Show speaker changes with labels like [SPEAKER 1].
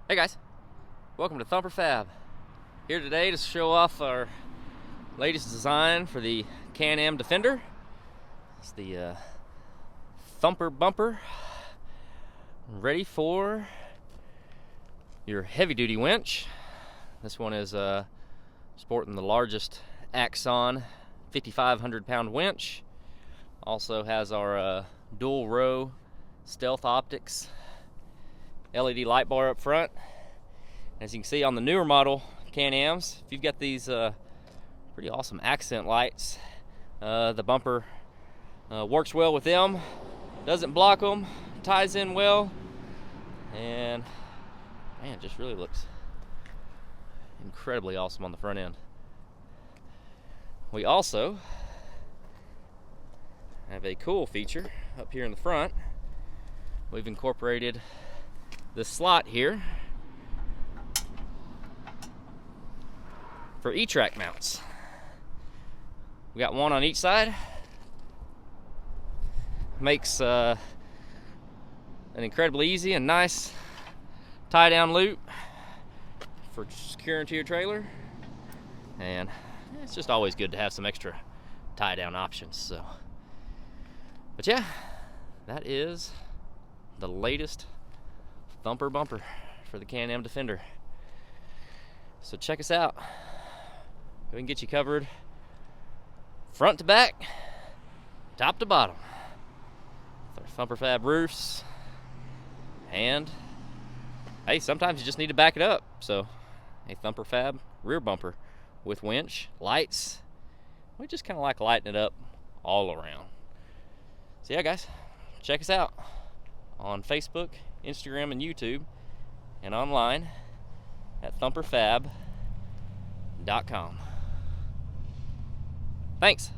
[SPEAKER 1] Hey guys, welcome to ThumperFab. Here today to show off our latest design for the Can-Am Defender. It's the Thumper Bumper, ready for your heavy-duty winch. This one is sporting the largest Axon 5,500-pound winch. Also has our dual row stealth optics LED light bar up front. As you can see on the newer model Can-Ams, if you've got these pretty awesome accent lights, the bumper works well with them, doesn't block them, ties in well, and man, just really looks incredibly awesome on the front end. We also have a cool feature up here in the front. We've incorporated this slot here for E-track mounts. We got one on each side. Makes an incredibly easy and nice tie down loop for securing to your trailer, and it's just always good to have some extra tie down options. So, but yeah, that is the latest Thumper Bumper for the Can-Am Defender. So check us out. We can get you covered front to back, top to bottom, with our ThumperFab roofs. And hey, sometimes you just need to back it up. So a ThumperFab rear bumper with winch, lights. We just kind of like lighting it up all around. So yeah guys, check us out on Facebook, Instagram, and YouTube, and online at ThumperFab.com. Thanks.